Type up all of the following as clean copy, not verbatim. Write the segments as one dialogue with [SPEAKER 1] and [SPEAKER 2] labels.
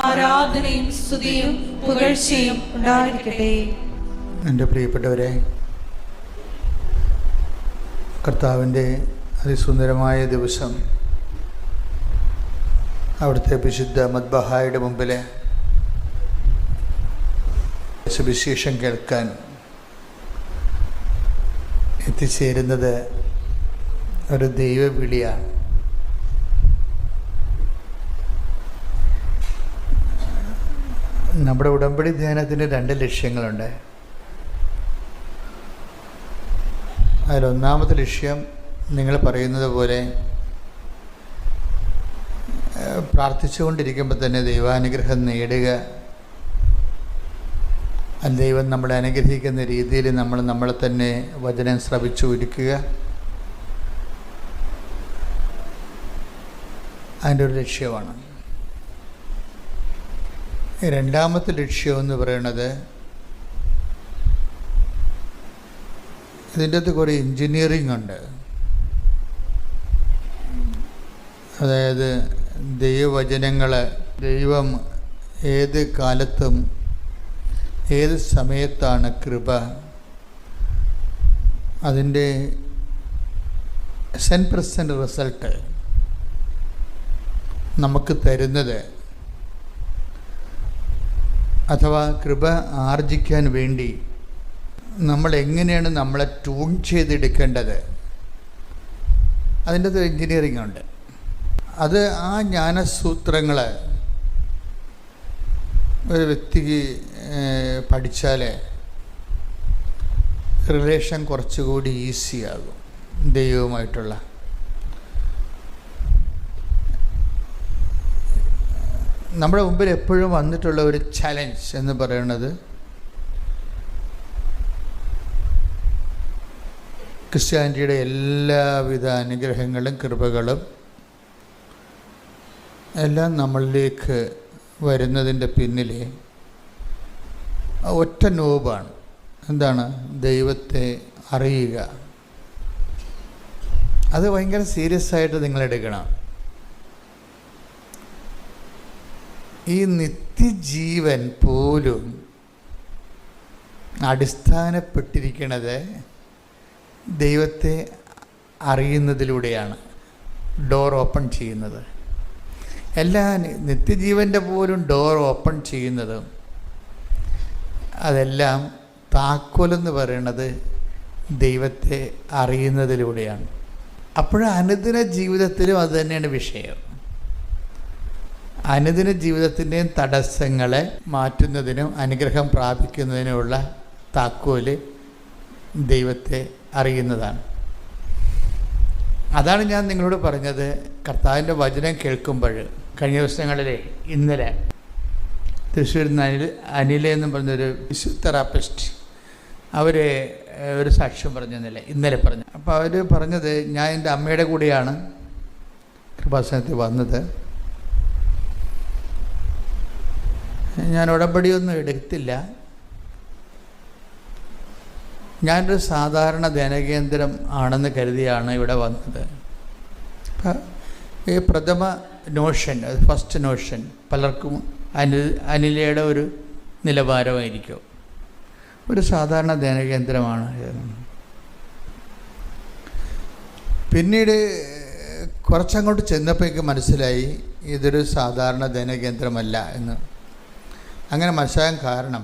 [SPEAKER 1] ആരാധനയും സ്തുതിയും പുകഴ്ചയും ഉണ്ടായിരിക്കട്ടെ.
[SPEAKER 2] എൻ്റെ പ്രിയപ്പെട്ടവരെ, കർത്താവിൻ്റെ അതിസുന്ദരമായ ദിവസം അവിടുത്തെ വിശുദ്ധ മദ്ബഹായുടെ മുമ്പിൽ സുവിശേഷം കേൾക്കാൻ എത്തിച്ചേരുന്നത് ഒരു ദൈവവിളിയാണ്. നമ്മുടെ ഉടമ്പടി ധ്യാനത്തിന് 2 ലക്ഷ്യങ്ങളുണ്ട്. അതിലൊന്നാമത്തെ ലക്ഷ്യം നിങ്ങൾ പറയുന്നത് പോലെ പ്രാർത്ഥിച്ചുകൊണ്ടിരിക്കുമ്പോൾ തന്നെ ദൈവാനുഗ്രഹം നേടുക, ദൈവം നമ്മളെ അനുഗ്രഹിക്കുന്ന രീതിയിൽ നമ്മളെ തന്നെ വചനം ശ്രവിച്ചു ഒരുക്കുക. അതിൻ്റെ ഒരു ലക്ഷ്യമാണ്. രണ്ടാമത്തെ ലക്ഷ്യം എന്ന് പറയുന്നത്, ഇതിൻ്റെ അകത്ത് കുറേ എൻജിനീയറിംഗ് ഉണ്ട്. അതായത് ദൈവവചനങ്ങൾ ദൈവം ഏത് കാലത്തും ഏത് സമയത്താണ് കൃപ അതിൻ്റെ 100% റിസൾട്ട് നമുക്ക് തരുന്നത്, അഥവാ കൃപ ആർജിക്കാൻ വേണ്ടി നമ്മൾ എങ്ങനെയാണ് നമ്മളെ ട്യൂൺ ചെയ്തെടുക്കേണ്ടത്, അതിൻ്റെ ഒരു എൻജിനീയറിംഗ് ഉണ്ട്. അത് ആ ജ്ഞാനസൂത്രങ്ങൾ ഒരു വ്യക്തിക്ക് പഠിച്ചാൽ റിലേഷൻ കുറച്ചുകൂടി ഈസിയാകും ദൈവവുമായിട്ടുള്ള. നമ്മുടെ മുമ്പിൽ എപ്പോഴും വന്നിട്ടുള്ള ഒരു ചലഞ്ച് എന്ന് പറയുന്നത്, ക്രിസ്ത്യാനിറ്റിയുടെ എല്ലാവിധ അനുഗ്രഹങ്ങളും കൃപകളും എല്ലാം നമ്മളിലേക്ക് വരുന്നതിൻ്റെ പിന്നിൽ ഒറ്റ നോബാണ്. എന്താണ്? ദൈവത്തെ അറിയുക. അത് ഭയങ്കര സീരിയസ് ആയിട്ട് നിങ്ങളെടുക്കണം. ഈ നിത്യജീവൻ പോലും അടിസ്ഥാനപ്പെട്ടിരിക്കുന്നത് ദൈവത്തെ അറിയുന്നതിലൂടെയാണ്. ഡോർ ഓപ്പൺ ചെയ്യുന്നത്, എല്ലാ നിത്യജീവൻ്റെ പോലും ഡോർ ഓപ്പൺ ചെയ്യുന്നതും അതെല്ലാം താക്കോലെന്ന് പറയുന്നത് ദൈവത്തെ അറിയുന്നതിലൂടെയാണ്. അപ്പോൾ അനുദിന ജീവിതത്തിലും അത് തന്നെയാണ് വിഷയം. അനുദിന ജീവിതത്തിൻ്റെയും തടസ്സങ്ങളെ മാറ്റുന്നതിനും അനുഗ്രഹം പ്രാപിക്കുന്നതിനുമുള്ള താക്കോല് ദൈവത്തെ അറിയുന്നതാണ്. അതാണ് ഞാൻ നിങ്ങളോട് പറഞ്ഞത്. കർത്താവിൻ്റെ വചനം കേൾക്കുമ്പോൾ കഴിഞ്ഞ ദിവസങ്ങളിലെ ഇന്നലെ തൃശ്ശൂരിൽ നിന്ന് അനില എന്ന് പറഞ്ഞൊരു ഫിസിയോതെറാപ്പിസ്റ്റ് അവർ ഒരു സാക്ഷ്യം പറഞ്ഞില്ല, ഇന്നലെ പറഞ്ഞു. അപ്പോൾ അവർ പറഞ്ഞത്, ഞാൻ എൻ്റെ അമ്മയുടെ കൂടെയാണ് കൃപാസനത്തിൽ വന്നത്. ഞാൻ ഉടമ്പടിയൊന്നും എടുത്തില്ല. ഞാനൊരു സാധാരണ ധ്യാനകേന്ദ്രം ആണെന്ന് കരുതിയാണ് ഇവിടെ വന്നത്. ഈ പ്രഥമ നോഷൻ, ഫസ്റ്റ് നോഷൻ പലർക്കും അനിലയുടെ ഒരു നിലവാരമായിരിക്കും. ഒരു സാധാരണ ധ്യാനകേന്ദ്രമാണ്. പിന്നീട് കുറച്ചങ്ങോട്ട് ചെന്നപ്പോഴേക്ക് മനസ്സിലായി ഇതൊരു സാധാരണ ധ്യാനകേന്ദ്രമല്ല എന്ന്. അങ്ങനെ മനസ്സിലാകാൻ കാരണം,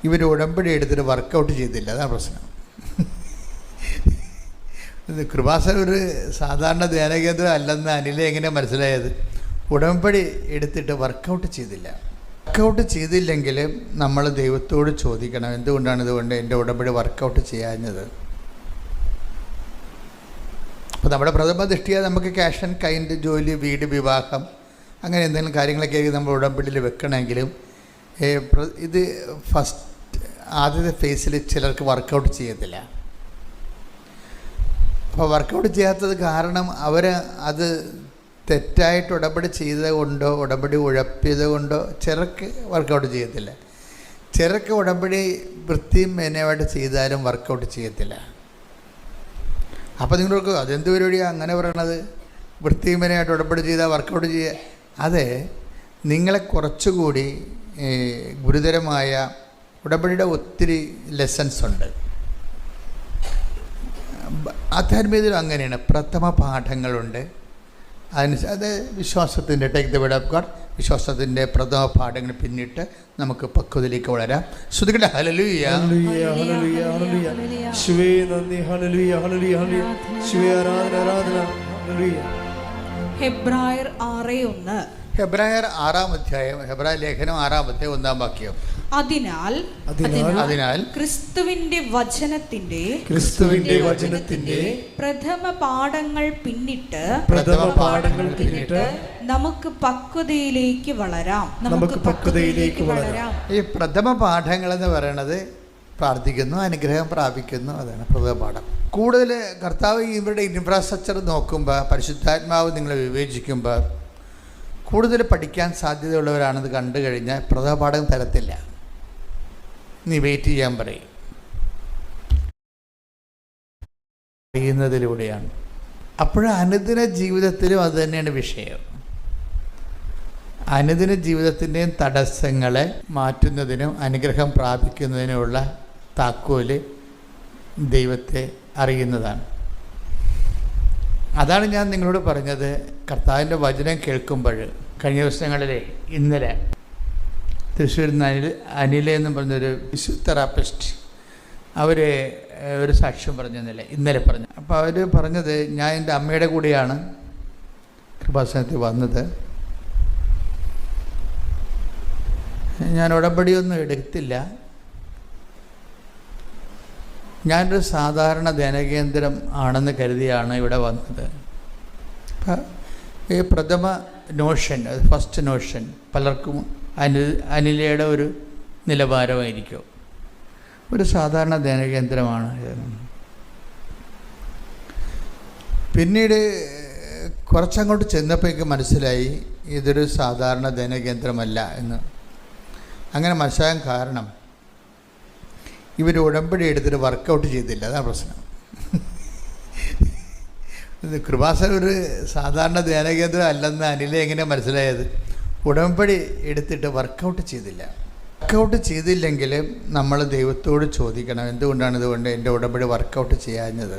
[SPEAKER 2] ഇവർ ഉടമ്പടി എടുത്തിട്ട് വർക്കൗട്ട് ചെയ്തില്ല. അതാണ് പ്രശ്നം. കൃപാസനം ഒരു സാധാരണ ധ്യാനകേന്ദ്രം അല്ലെന്ന് അനില എങ്ങനെ മനസ്സിലായത്? ഉടമ്പടി എടുത്തിട്ട് വർക്കൗട്ട് ചെയ്തില്ല. വർക്കൗട്ട് ചെയ്തില്ലെങ്കിൽ നമ്മൾ ദൈവത്തോട് ചോദിക്കണം, എന്തുകൊണ്ടാണ് ഇതുകൊണ്ട് എൻ്റെ ഉടമ്പടി വർക്കൗട്ട് ചെയ്യാഞ്ഞത്? അപ്പോൾ നമ്മുടെ പ്രഥമ ദൃഷ്ടിയ നമുക്ക് ക്യാഷ് ആൻഡ് കൈൻഡ്, ജോലി, വീട്, വിവാഹം, അങ്ങനെ എന്തെങ്കിലും കാര്യങ്ങളൊക്കെ നമ്മൾ ഉടമ്പടിയിൽ വെക്കണമെങ്കിലും ഇത് ആദ്യത്തെ ഫേസിൽ ചിലർക്ക് വർക്കൗട്ട് ചെയ്യത്തില്ല. അപ്പോൾ വർക്കൗട്ട് ചെയ്യാത്തത് കാരണം അവർ അത് തെറ്റായിട്ട് ഉടമ്പടി ചെയ്തത് കൊണ്ടോ ഉടമ്പടി ഉഴപ്പിയത് കൊണ്ടോ ചിലർക്ക് വർക്കൗട്ട് ചെയ്യത്തില്ല. ചിലർക്ക് ഉടമ്പടി വൃത്തിയും മേനയുമായിട്ട് ചെയ്താലും വർക്കൗട്ട് ചെയ്യത്തില്ല. അപ്പോൾ നിങ്ങൾക്ക് അതെന്ത് പരിപാടിയാണ് അങ്ങനെ പറയണത്? വൃത്തിയും മേനയായിട്ട് ഉടമ്പടി ചെയ്താൽ വർക്കൗട്ട് ചെയ്യുക? അതെ, നിങ്ങളെ കുറച്ചുകൂടി ഗുരുതരമായ ഉടമ്പടിയുടെ ഒത്തിരി ലെസൺസ് ഉണ്ട്. ആധ്യാത്മികതയിലും അങ്ങനെയാണ്. പ്രഥമ പാഠങ്ങളുണ്ട്. അത് വിശ്വാസത്തിൻ്റെ take the word of God, വിശ്വാസത്തിൻ്റെ പ്രഥമ പാഠങ്ങൾ പിന്നിട്ട് നമുക്ക് പക്വതയിലേക്ക് വളരാം. ശ്രുതികട ഹല്ലേലൂയ,
[SPEAKER 3] ഹല്ലേലൂയ, ഹല്ലേലൂയ, ഹല്ലേലൂയ. യേശുവേ നന്ദി, ഹല്ലേലൂയ, ഹല്ലേലൂയ, ഹല്ലേലൂയ. യേശുവേ ആരാധന, ആരാധന, ഹല്ലേലൂയ.
[SPEAKER 1] ഹെബ്രായർ 6:1.
[SPEAKER 2] ഹെബ്രായർ 6-ാം അധ്യായം, ഹെബ്രായ ലേഖനം 6-ാം അധ്യായം 1-ാം വാക്യം.
[SPEAKER 1] അതിനാൽ ക്രിസ്തുവിന്റെ വചനത്തിന്റെ പ്രഥമ പാഠങ്ങൾ പിന്നിട്ട് നമുക്ക് പക്വതയിലേക്ക് വളരാം.
[SPEAKER 2] ഈ പ്രഥമ പാഠങ്ങൾ എന്ന് പറയുന്നത് പ്രാർത്ഥിക്കുന്നു, അനുഗ്രഹം പ്രാപിക്കുന്നു, അതാണ് പ്രഥമ പാഠം. കൂടുതൽ കർത്താവ് ഇവരുടെ ഇൻഫ്രാസ്ട്രക്ചർ നോക്കുമ്പോൾ, പരിശുദ്ധാത്മാവ് നിങ്ങളെ വിവേചിക്കുമ്പോൾ കൂടുതൽ പഠിക്കാൻ സാധ്യതയുള്ളവരാണെന്ന് കണ്ടു കഴിഞ്ഞാൽ പ്രഥമ പാഠം തരത്തില്ല. നീ വെയിറ്റ് ചെയ്യാൻ പറയും. അറിയുന്നതിലൂടെയാണ്. അപ്പോൾ അനുദിന ജീവിതത്തിലും അത് തന്നെയാണ് വിഷയം. അനുദിന ജീവിതത്തിൻ്റെയും തടസ്സങ്ങളെ മാറ്റുന്നതിനും അനുഗ്രഹം പ്രാപിക്കുന്നതിനുമുള്ള താക്കോല് ദൈവത്തെ അറിയുന്നതാണ്. അതാണ് ഞാൻ നിങ്ങളോട് പറഞ്ഞത്. കർത്താവിൻ്റെ വചനം കേൾക്കുമ്പോൾ കഴിഞ്ഞ ദിവസങ്ങളിലെ ഇന്നലെ തൃശ്ശൂരിൽ നിന്ന് അനില എന്ന് പറഞ്ഞൊരു ഫിസിയോതെറാപ്പിസ്റ്റ് അവർ ഒരു സാക്ഷ്യം ഇന്നലെ പറഞ്ഞു. അപ്പോൾ അവർ പറഞ്ഞത്, ഞാൻ എൻ്റെ അമ്മയുടെ കൂടെയാണ് കൃപാസനത്തിൽ വന്നത്. ഞാൻ ഉടമ്പടിയൊന്നും എടുത്തില്ല. ഞാനൊരു സാധാരണ ധ്യാനകേന്ദ്രം ആണെന്ന് കരുതിയാണ് ഇവിടെ വന്നത്. അപ്പം ഈ പ്രഥമ നോഷൻ, ഫസ്റ്റ് നോഷൻ പലർക്കും അനിലയുടെ ഒരു നിലവാരമായിരിക്കും. ഒരു സാധാരണ ധ്യാനകേന്ദ്രമാണ്. പിന്നീട് കുറച്ചങ്ങോട്ട് ചെന്നപ്പോഴേക്ക് മനസ്സിലായി ഇതൊരു സാധാരണ ധ്യാനകേന്ദ്രമല്ല എന്ന്. അങ്ങനെ മനസ്സിലാകാൻ കാരണം ഇവർ ഉടമ്പടി എടുത്തിട്ട് വർക്കൗട്ട് ചെയ്തില്ല. അതാണ് പ്രശ്നം. കൃപാസനം ഒരു സാധാരണ ധ്യാനകേന്ദ്രം അല്ലെന്ന് അനില എങ്ങനെ മനസ്സിലായത്? ഉടമ്പടി എടുത്തിട്ട് വർക്കൗട്ട് ചെയ്തില്ല. വർക്കൗട്ട് ചെയ്തില്ലെങ്കിൽ നമ്മൾ ദൈവത്തോട് ചോദിക്കണം, എന്തുകൊണ്ടാണ് ഇതുകൊണ്ട് എൻ്റെ ഉടമ്പടി വർക്കൗട്ട് ചെയ്യാഞ്ഞത്?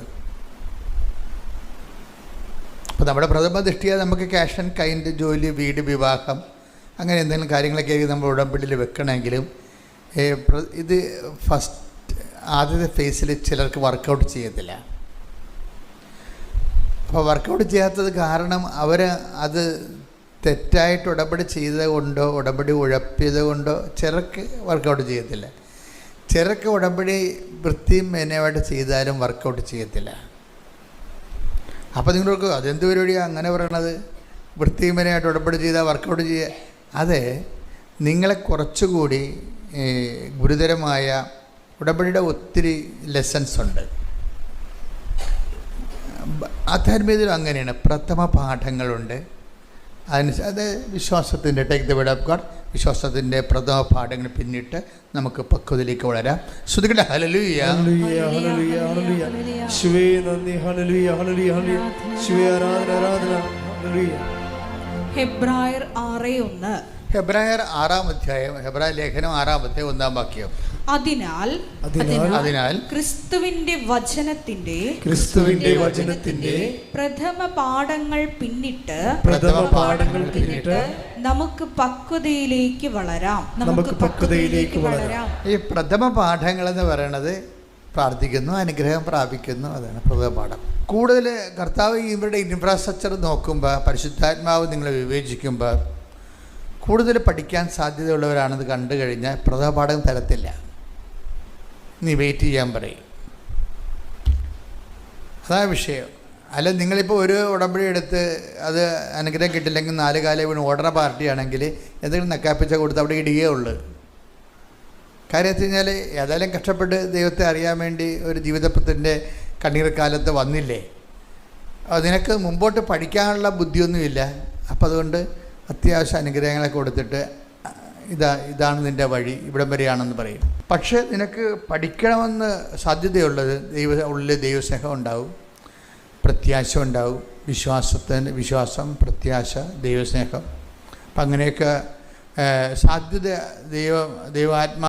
[SPEAKER 2] അപ്പോൾ നമ്മുടെ പ്രഥമ ദൃഷ്ടിയാൽ നമുക്ക് ക്യാഷ് ആൻഡ് കൈൻഡ്, ജോലി, വീട്, വിവാഹം, അങ്ങനെ എന്തെങ്കിലും കാര്യങ്ങളൊക്കെ നമ്മൾ ഉടമ്പടിയിൽ വെക്കണമെങ്കിലും ഇത് ആദ്യത്തെ ഫേസിൽ ചിലർക്ക് വർക്കൗട്ട് ചെയ്യത്തില്ല. അപ്പോൾ വർക്കൗട്ട് ചെയ്യാത്തത് കാരണം അവർ അത് തെറ്റായിട്ട് ഉടമ്പടി ചെയ്തത് കൊണ്ടോ ഉടമ്പടി ഉഴപ്പിയത് കൊണ്ടോ ചിലർക്ക് വർക്കൗട്ട് ചെയ്യത്തില്ല. ചിലർക്ക് ഉടമ്പടി വൃത്തിയും മേനയുമായിട്ട് ചെയ്താലും വർക്കൗട്ട് ചെയ്യത്തില്ല. അപ്പോൾ നിങ്ങൾക്ക് അതെന്ത് പരിപാടിയാണ് അങ്ങനെ പറയണത്? വൃത്തിയും മേനയായിട്ട് ഉടമ്പടി ചെയ്താൽ വർക്കൗട്ട് ചെയ്യുക. അതെ, നിങ്ങളെ കുറച്ചുകൂടി ഗുരുതരമായ ഉടമ്പടിയുടെ ഒത്തിരി ലെസൺസ് ഉണ്ട്. ആധ്യാത്മികതയിലും അങ്ങനെയാണ്. പ്രഥമ പാഠങ്ങളുണ്ട്. അത് വിശ്വാസത്തിൻ്റെ take the word of God, വിശ്വാസത്തിൻ്റെ പ്രഥമ പാഠങ്ങൾ പിന്നിട്ട് നമുക്ക് പക്വതയിലേക്ക് വളരാം. ശ്രുതികട ഹല്ലേലൂയ,
[SPEAKER 3] ഹല്ലേലൂയ, ഹല്ലേലൂയ, ഹല്ലേലൂയ. യേശുവേ നന്ദി, ഹല്ലേലൂയ, ഹല്ലേലൂയ, ഹല്ലേലൂയ. യേശുവേ ആരാധന, ആരാധന, ഹല്ലേലൂയ.
[SPEAKER 1] ഹെബ്രായർ 6:1.
[SPEAKER 2] ഹെബ്രായർ 6-ാം അധ്യായം, ഹെബ്രായ ലേഖനം 6-ാം അധ്യായം 1-ാം വാക്യം.
[SPEAKER 1] അതിനാൽ ക്രിസ്തുവിന്റെ വചനത്തിന്റെ പ്രഥമ പാഠങ്ങൾ പിന്നിട്ട് നമുക്ക് പക്വതയിലേക്ക് വളരാം.
[SPEAKER 2] ഈ പ്രഥമ പാഠങ്ങൾ എന്ന് പറയുന്നത് പ്രാർത്ഥിക്കുന്നു, അനുഗ്രഹം പ്രാപിക്കുന്നു, അതാണ് പ്രഥമ പാഠം. കൂടുതൽ കർത്താവ് ഇവരുടെ ഇൻഫ്രാസ്ട്രക്ചർ നോക്കുമ്പോൾ, പരിശുദ്ധാത്മാവ് നിങ്ങളെ വിവേചിക്കുമ്പോൾ കൂടുതൽ പഠിക്കാൻ സാധ്യതയുള്ളവരാണെന്ന് കണ്ടു കഴിഞ്ഞാൽ പ്രഥമ പാഠം തരത്തില്ല. നീ വെയിറ്റ് ചെയ്യാൻ പറയും. അതാണ് വിഷയം. അല്ല, നിങ്ങളിപ്പോൾ ഒരു ഉടമ്പടി എടുത്ത് അത് അനുഗ്രഹം കിട്ടില്ലെങ്കിൽ 4 കാലം വീണ് ഓടുന്ന പാർട്ടിയാണെങ്കിൽ എന്തെങ്കിലും നക്കാപ്പിച്ച കൊടുത്ത് അവിടെ ഇടുകയേ ഉള്ളൂ. കാര്യം വെച്ച് കഴിഞ്ഞാൽ ഏതായാലും കഷ്ടപ്പെട്ട് ദൈവത്തെ അറിയാൻ വേണ്ടി ഒരു ജീവിതത്തിൻ്റെ കണ്ണീർ കാലത്ത് വന്നില്ലേ, നിനക്ക് മുമ്പോട്ട് പഠിക്കാനുള്ള ബുദ്ധിയൊന്നുമില്ല. അപ്പം അതുകൊണ്ട് അത്യാവശ്യ അനുഗ്രഹങ്ങളൊക്കെ കൊടുത്തിട്ട് ഇതാണ് നിൻ്റെ വഴി, ഇവിടം വരെയാണെന്ന് പറയും. പക്ഷേ നിനക്ക് പഠിക്കണമെന്ന് സാധ്യതയുള്ളത് ഉള്ളിൽ ദൈവസ്നേഹം ഉണ്ടാവും, പ്രത്യാശ ഉണ്ടാവും. വിശ്വാസം, പ്രത്യാശ, ദൈവസ്നേഹം, അപ്പം അങ്ങനെയൊക്കെ സാധ്യത ദൈവാത്മാ